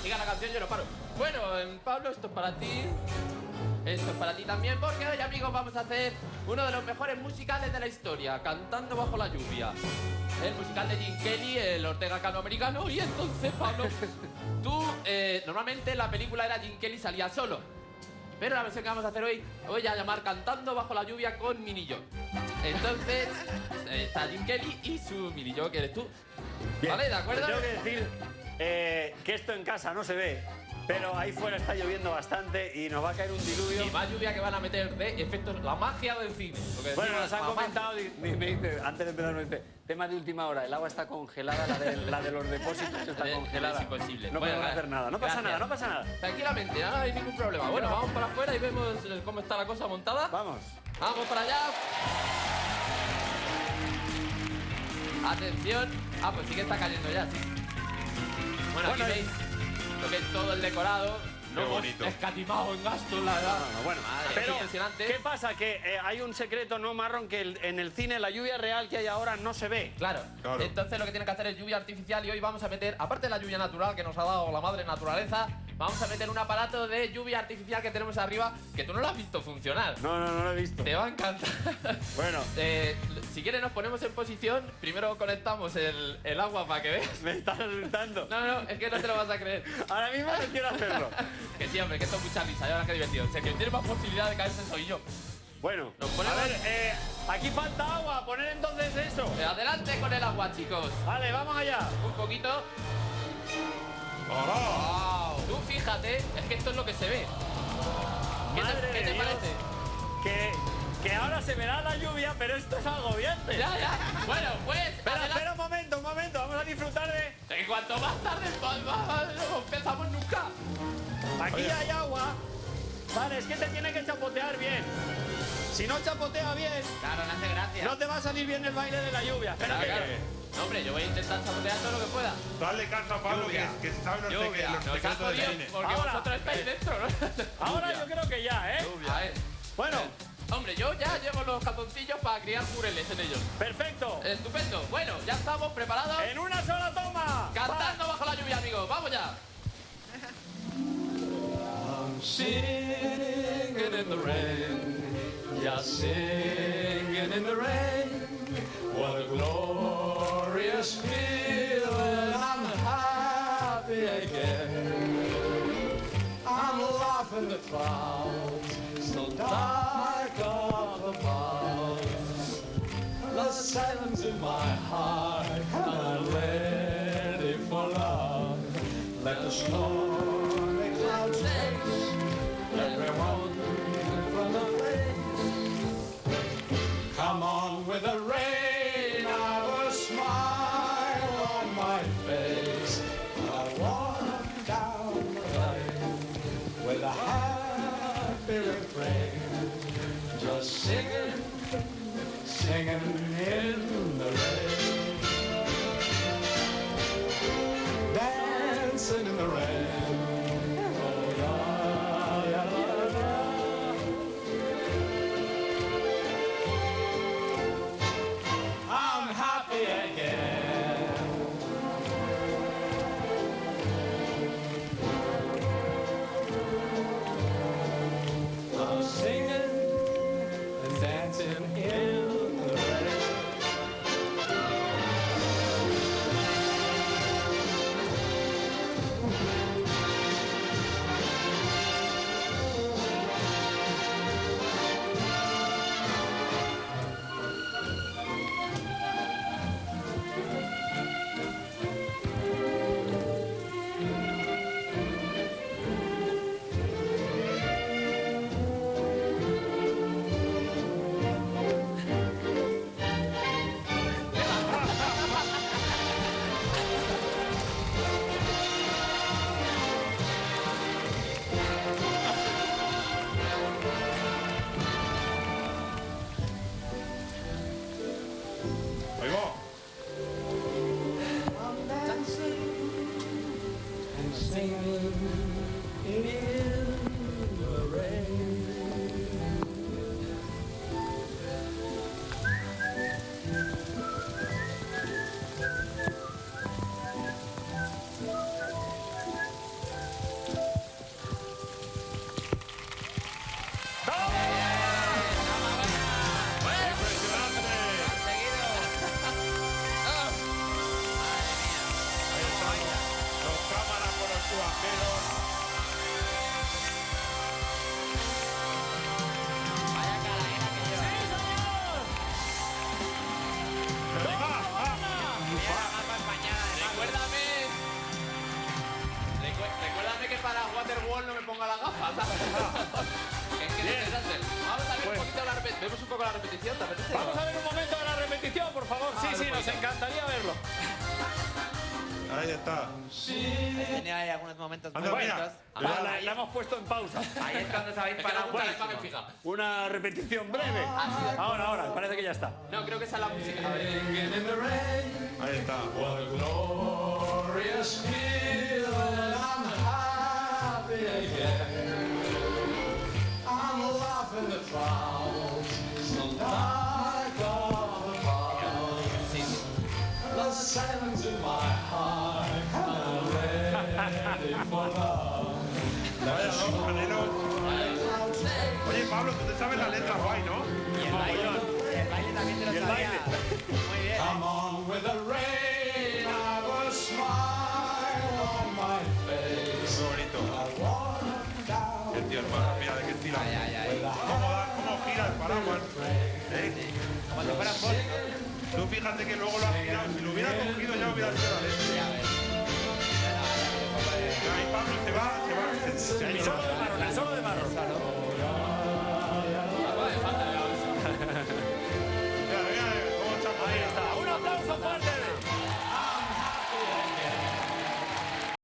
siga la canción yo no paro. Bueno, Pablo, esto es para ti. Esto es para ti también, porque hoy, amigos, vamos a hacer uno de los mejores musicales de la historia, Cantando bajo la lluvia. El musical de Jim Kelly, el Ortega Cano americano. Y entonces, Pablo, tú, normalmente la película era Jim Kelly salía solo. Pero la versión que vamos a hacer hoy, voy a llamar Cantando bajo la lluvia con Mini Yo. Entonces, está Jim Kelly y su Mini Yo, que eres tú. Bien. ¿Vale? ¿De acuerdo? Tengo que decir que esto en casa no se ve, pero ahí fuera está lloviendo bastante y nos va a caer un diluvio. Y más lluvia que van a meter de efectos, la magia del cine. Bueno, nos han comentado, me dice, antes de empezar, me dice, tema de última hora, el agua está congelada, la de los depósitos está congelada. Es imposible. No podemos hacer nada, no pasa nada, no pasa nada. Tranquilamente, no hay ningún problema. Bueno, vamos para afuera y vemos cómo está la cosa montada. Vamos. Vamos para allá. Atención. Ah, pues sí que está cayendo ya, sí. Bueno, aquí veis lo que es todo el decorado. No hemos escatimado en gastos, la verdad. Bueno, madre, pero es impresionante. ¿qué pasa? Que hay un secreto, ¿no, Marrón? Que en el cine la lluvia real que hay ahora no se ve. Claro. Entonces lo que tienen que hacer es lluvia artificial y hoy vamos a meter, aparte de la lluvia natural que nos ha dado la madre naturaleza, vamos a meter un aparato de lluvia artificial que tenemos arriba que tú no lo has visto funcionar. No lo he visto. Te va a encantar. Bueno. Si quieres nos ponemos en posición, primero conectamos el agua para que veas. Me estás asustando. No, es que no te lo vas a creer. Ahora mismo no quiero hacerlo. Que sí, hombre, que esto es mucha risa, ya verás qué divertido. O sea, quien tiene más posibilidad de caerse soy yo. Bueno, nos ponemos... a ver, aquí falta agua, poner entonces eso. Adelante con el agua, chicos. Vale, vamos allá. Un poquito. ¡Hola! Tú fíjate, es que esto es lo que se ve. ¿Qué te parece? Que ahora se verá la lluvia, pero esto es agobiante. Ya. Bueno, pues... Espera un momento, vamos a disfrutar de... En cuanto más tarde, no empezamos nunca. Aquí hay agua. Vale, es que te tiene que chapotear bien. Si no chapotea bien... Claro, no hace gracia. No te va a salir bien el baile de la lluvia. Espérate. Claro. No, hombre, yo voy a intentar chapotear todo lo que pueda. Dale caso a Pablo, que se sabe los secretos del cine. Porque vosotros estáis dentro, ¿no? Ahora yo creo que ya, ¿eh? A ver. Bueno. Hombre, yo ya llevo los calzoncillos para criar jureles en ellos. Perfecto. Estupendo. Bueno, ya estamos preparados. En una sola toma. Cantando bajo la lluvia, amigos. ¡Vamos ya! I'm singing in the rain, just singing in the rain. What a glorious feeling, I'm happy again. I'm laughing the clouds, so dark up above. The silence in my heart, and I'm ready for love. Let the stormy clouds chase everyone from the place. Come on with the rain, I will smile on my face. I walk down the lane with a happy refrain, just singing in the rain, dancing in the rain. Oh, la, la, la, la. I'm happy again. I'm singing and dancing in the rain. vemos un poco la repetición, ¿te apetece? Vamos a ver un momento de la repetición, por favor. Sí, sí, nos encantaría verlo. Ahí está. Tenía ahí algunos momentos muy Anda, mira. bonitos. La hemos puesto en pausa. Ahí es cuando sabéis Es que para no gusta la imagen fija. Una repetición breve. Ahora, parece que ya está. No, creo que esa es la música. A ver. Ahí está. Vaya dos caneros. Oye, Pablo, tú te sabes la letra guay, ¿no? Y el baile también te lo Y el sabía. baile. Muy bien. Muy bonito. El tío hermano, mira de qué estilo. ¿Cómo gira el paraguas? Como si fuera Paul. Tú fíjate que luego lo has girado. Si lo hubiera cogido ya hubiera sido la letra. Ya ves. Ahí Pablo se va.